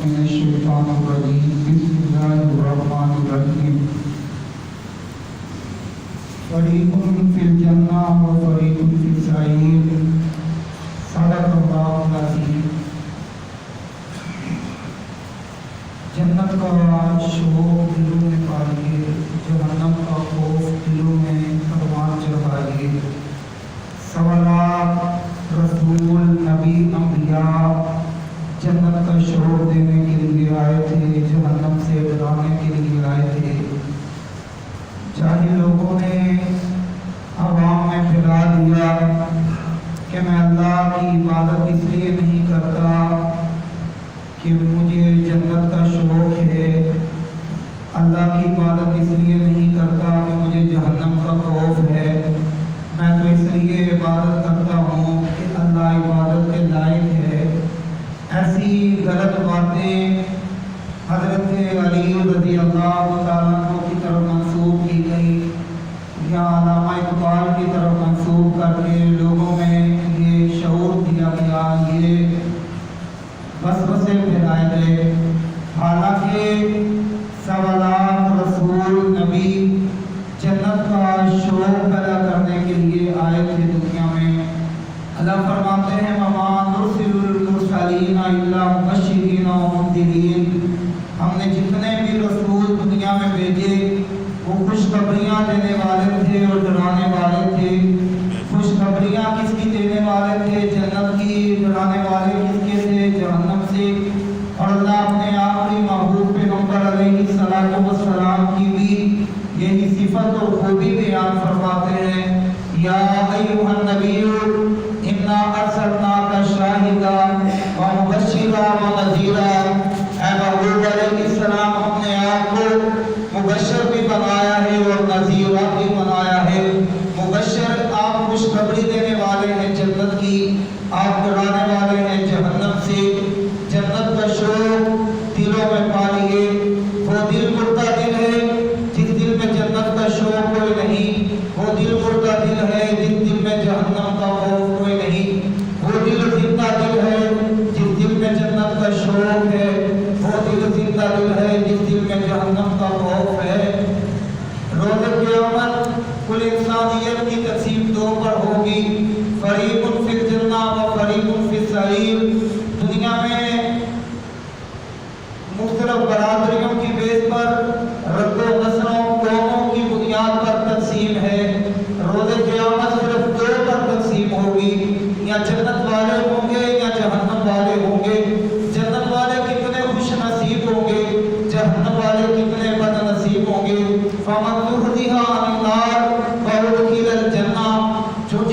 من الشیطان الرجیم بسم اللہ الرحمن الرحیم فریق فی الجنہ و فریق فی السعیر صدق اللہ العظیم۔ جنت کا شوق دلوں میں پائیے، جہنم کا خوف دلوں میں پروان چڑھائیے۔ سوالات رسول نبی انبیاء جنت کا شوق دینے کے لیے آئے تھے، جہنم سے ڈرانے کے لیے آئے تھے۔ جاہل لوگوں نے عوام میں پھیلا دیا کہ میں اللہ کی عبادت اس لیے نہیں کرتا کہ مجھے جنت کا شوق ہے، اللہ کی عبادت اس لیے نہیں کرتا کہ مجھے جہنم کا خوف ہے، میں تو اس لیے عبادت کرتا ہوں کہ اللہ عبادت کے لائق ہے۔ ایسی غلط باتیں حضرت علی رضی اللہ تعالیٰ عنہ کی طرف منسوب کی گئی یا علامہ اقبال کی طرف منسوب کر کے لوگوں میں یہ شعور دیا گیا، یہ وسوسے پھیلائے گئے۔ حالانکہ سوالات رسول نبی جنت کا شوق پیدا کرنے کے لیے آئے تھے دنیا میں۔ اللہ فرماتے ہیں وَمَا نُرْسِلُ الْمُرْسَلِينَ إِلَّا مُبَشِّرِينَ وَمُنذِرِينَ، ہم نے جتنے بھی رسول دنیا میں بھیجے وہ خوشخبریاں دینے والے تھے اور ڈرانے والے تھے۔ خوشخبریاں کس کی دینے والے تھے؟ جنت کی۔ ڈرانے والے کس کے تھے؟ جہنم سے۔ اور اللہ اپنے آخری محبوب پیغمبر علیہ السلام کی بھی یہی صفت اور خوبی بیان فرماتے ہیں، یا ایھا النبی انا ارسلناک شاہدا و مبشرا و نذیرا، اے محبوب علیہ السلام ہم نے آپ کو مبشر بھی بنایا ہے اور نذیر بھی بنایا ہے۔ مبشر آپ خوشخبری دینے والے ہیں جنت کی، آپ ڈرانے والے ہیں جہنم سے۔ جنت کا شوق دلوں میں پالیے، وہ دل مردہ دل ہے جس دل میں جنت کا شوق کوئی نہیں، وہ دل مردہ دل ہے جس دل میں جہنم کا خوف کوئی نہیں، وہ دل زندہ دل ہے جس دل میں جنت کا شوق ہے، وہ دل زندہ دل ہے جس دل میں جہنم کا خوف ہے۔ روز قیامت کل انسانیت کی تقسیم دو پر ہوگی، فریق فی الجنہ و فریق فی السعیر۔ دنیا میں مختلف برادریوں کی بیس پر رنگ و نسلوں قوموں کی بنیاد پر تقسیم ہے۔ روز قیامت صرف دو پر تقسیم ہوگی، یا جنت والے ہوں گے یا جہنم والے ہوں گے۔ جنت والے کتنے خوش نصیب ہوں گے، جہنم والے کتنے بد نصیب ہوں گے۔ فمن زحزح عن النار وادخل الجنہ، جو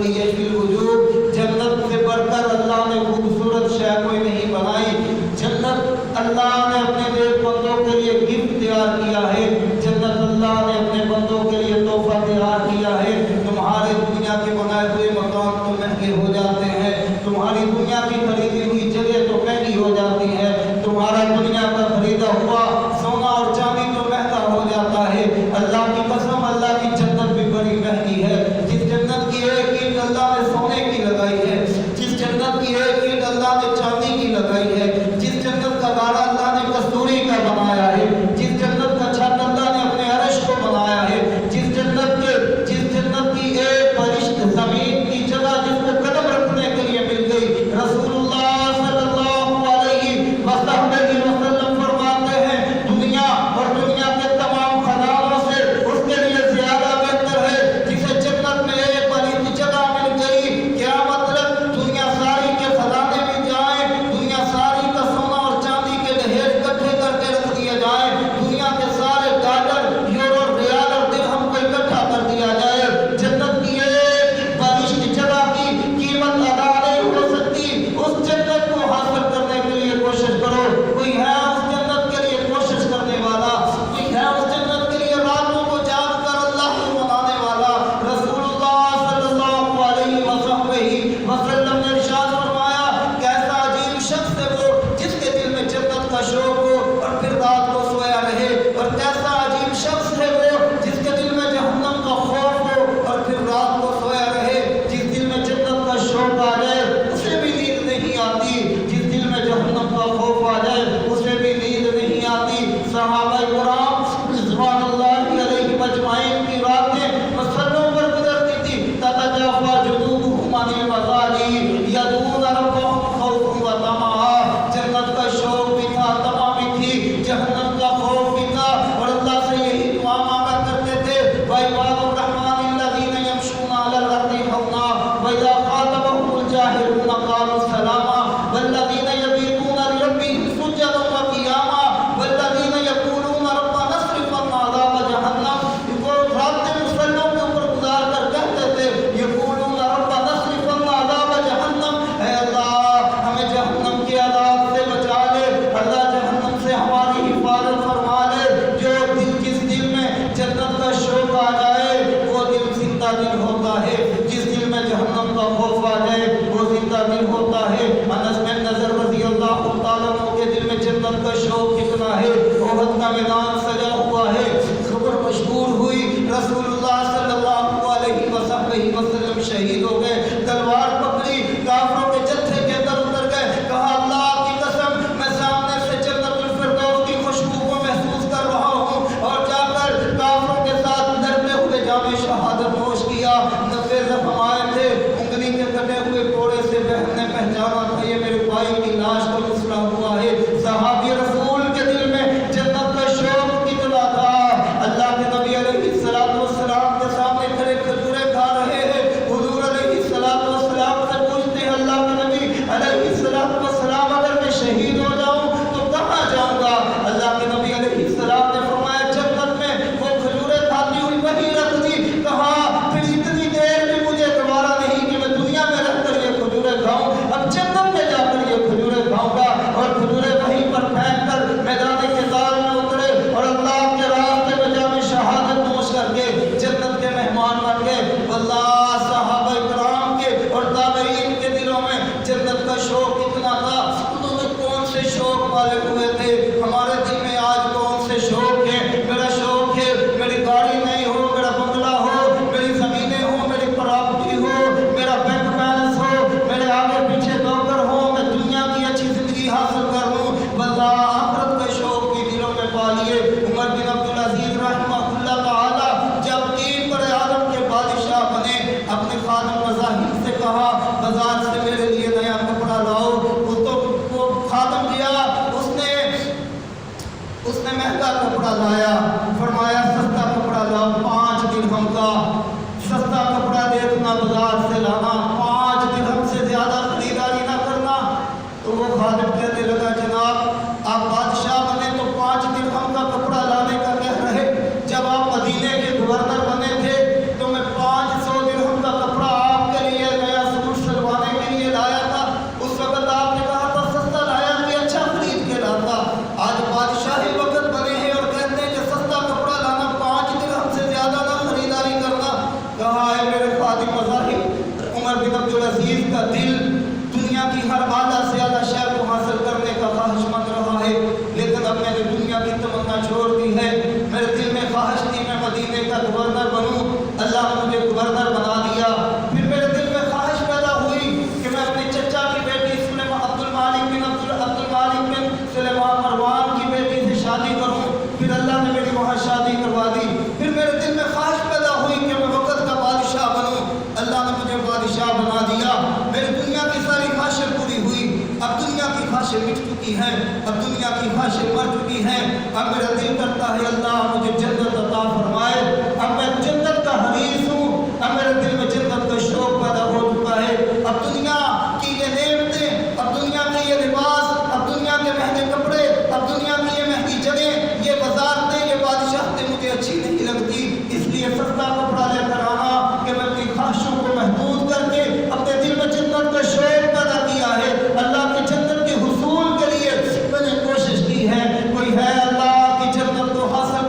अजमली यशफिल वजूद। जन्नत से बढ़कर अल्लाह ने खूबसूरत शय कोई नहीं बनाई। जन्नत अल्लाह ने अपने नेक बंदों के लिए गिफ्ट तैयार किया है। जन्नत अल्लाह ने अपने बंदों के लिए तोहफा तैयार किया है। तुम्हारे दुनिया के बनाए हुए मकान तो महंगे हो जाते हैं, तुम्हारी दुनिया की खरीदी हुई जगह तो महंगी हो जाती है, तुम्हारा दुनिया का खरीदा हुआ सोना और चांदी तो महंगा हो जाता है। अल्लाह की कसम, अल्लाह की जन्नत भी बड़ी महंगी है। जिस जन्नत की एक ईंट अल्लाह ने सोने की लगाई है, जिस जन्नत की एक ईंट अल्लाह ने चांदी की लगाई है, जिस जन्नत का गाड़ा अल्लाह ने कस्तूरी का बनाया है, जिस जन्नत का छत अल्लाह ने अपने अर्श को बनाया है, जिस जन्नत की एक फरिश्त जमीन की जगह जिसको कदम रखने के लिए मिल गई। रसूलुल्लाह सल्लल्लाहु अलैहि वसल्लम फरमाते हैं, दुनिया और दुनिया के तमाम खजानों से उसके लिए ज्यादा बेहतर है जिसे जन्नत में एक बड़ी जगह मिल गई। क्या मतलब? दुनिया सारी के खजाने में जाए, दुनिया सारी का सोना और चांदी के ढेर इकट्ठे करके रख दिए जाए, दुनिया के सारे डॉलर, यूरो, रियाल और दिरहम को इकट्ठा कर दिया जाए, जन्नत की एक बड़ी जगह की कीमत अदा नहीं हो सकती। उस जन्नत को हासिल करने के लिए कोशिश करो। कोई है उस जन्नत के लिए कोशिश करने वाला? कोई है उस जन्नत के लिए रातों को जाग कर अल्लाह को मनाने वाला? रसूलुल्लाह सल्लल्लाहु अलैहि वसल्लम ने इरशाद फरमाया, कैसा अजीब शख्स है वो जिसके दिल में जन्नत का शौक हो और फिर रात को सोया रहे, और कैसा अजीब शख्स है वो जिसके दिल में जहन्नम का खौफ हो और फिर रात को सोया रहे। जिस दिल में जन्नत का शौक आ जाए उसे भी नींद नहीं आती, जिस दिल में जहन्नम का खौफ आ जाए उसे भी नींद नहीं आती। सहाबाए किराम रिज़वानुल्लाहि अलैहिम अजमाइन की रातें मसल्लों पर गुजरती थी। ततजाफा जुनूबुहुम अनिल मज़ाजी यदून रब्बहुम खौफन व तमआ। जन्नत का शौक भी था, तमा भी थी, जहन्नम का खौफ भी था, और अल्लाह से यही दुआ मांगा करते थे, वइबादुर रहमानिल्लज़ीना यमशूना अलल अर्दि हौना वइज़ा खातबहुमुल जाहिलूना क़ालू सलामा वल्लज़ीना यबीतूना लिरब्बिहिम सुज्जदन व क़ियामा वल्लज़ीना यक़ूलूना रब्बना अस्रिफ अन्ना अज़ाब जहन्नम। वो रातें मुसल्लों के ऊपर गुजार कर कहते थे, यक़ूलूना रब्बना अस्रिफ अन्ना अज़ाब जहन्नम, ऐ अल्लाह हमें जहन्नम के अज़ाब से बचा ले, अल्लाह जहन्नम से हमारी हिफाजत फरमा ले। जिस दिल में जन्नत का शौक आ जाए वो दिल जिंदा दिल होता है, जिस दिल में जहन्नम का खौफ आ जाए वो जिंदा दिल होता है। अनस बिन नज़र रज़ियल्लाहु तआला अन्हु के दिल में जन्नत का शौक कितना है। ओहद का मैदान सजा हुआ है, खबर मशहूर हुई, रसूलुल्लाह सल्लल्लाहु अलैहि वसल्लम शहीद हो गए, तलवार पकड़ी, काफिरों के जत्थे के अंदर उतर गए, कहा अल्लाह की कसम मैं सामने से जन्नतुल फिरदौस की खुशबू को महसूस कर रहा हूँ, और जाकर काफिरों के साथ डरते हुए जामे शहादत नोश किया। 90 जख्म आए थे, उंगली के कटे हुए कोड़े से बहन ने पहचाना था ये मेरे भाई की लाश पर मुसला हुआ है। सहाबी रसूल के दिल में जन्नत का शौक कितना था। अल्लाह के नबी अलैहिस्सलातु वस्सलाम के सामने खड़े खजूरें खा रहे हैं, हुजूर अलैहिस्सलातु वस्सलाम से पूछते हैं, अल्लाह के नबी अलैहिस्सलातु वस्सलाम अगर मैं शहीद हो जाऊं तो कहां जाऊंगा? अल्लाह के नबी अलैहिस्सलाम ने फरमाया, जन्नत में वो खजूरें खाती हुई वहीं रख दी। कहा फिर इतनी देर भी मुझे गवारा नहीं कि मैं दुनिया में रहकर ये खजूरें खाऊं, अब जन्नत में जाकर ये खजूरें खाऊंगा, और खजूरें میرے خادم مذاہب عمر بن عبدالعزیز کا دل دنیا کی ہر اعلیٰ سے اعلیٰ شے کو حاصل کرنے کا خواہش مند رہا ہے، لیکن اب میں نے دنیا کی تمنا چھوڑ دی ہے۔ میرے دل میں خواہش تھی میں مدینے کا گورنر بنوں، اللہ نے مجھے گورنر بنا دیا۔ پھر میرے دل میں خواہش پیدا ہوئی کہ میں اپنے چچا کی بیٹی عبد المالک بن سلیمان مروان کی بیٹی سے شادی کروں، پھر اللہ نے میری وہاں شادی کروا دی۔ پھر میرے دل میں خواہش پیدا ہوئی کہ میں وقت کا بادشاہ بنوں، اللہ نے مجھے بادشاہ بنا دیا۔ میری دنیا کی ساری خواہشیں پوری ہوئی، اب دنیا کی خواہشیں مٹ چکی ہیں، اب دنیا کی خواہشیں مر چکی ہیں۔ اب میرا دل کرتا ہے اللہ مجھے جنت عطا فرمائے، اب میں جنت کا حریص ہوں، اب میرے دل میں جنت کا شوق پیدا ہو چکا ہے۔ اب دنیا کی یہ نعمتیں، اب دنیا کے یہ لباس، اب دنیا کے مہنگے کپڑے، اب دنیا کی یہ مہنگی جگہیں، یہ وزارتیں، یہ بادشاہتیں مجھے اچھی نہیں لگتی، اس لیے سستا کپڑا لے کر آنا کہ میں اپنی خواہشوں کو محدود کر کے اپنے دل میں جنت کا شوق پیدا کیا ہے۔ اللہ کی جنت کے حصول کے لیے میں نے کوشش کی ہے، کوئی ہے اللہ کی جنت کو حاصل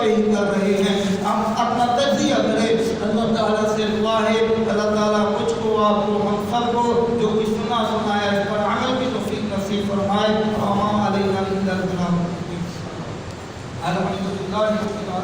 وہی کر رہے ہیں. ہم اپنا تجزیہ کریں. اللہ تعالیٰ سے دعا ہے اللہ تعالیٰ مجھ کو آپ کو ہم سب کو جو کچھ سنا ہے اس پر عمل کی توفیق نصیب فرمائے. وما علینا الا البلاغ. الحمدللہ رب العالمین.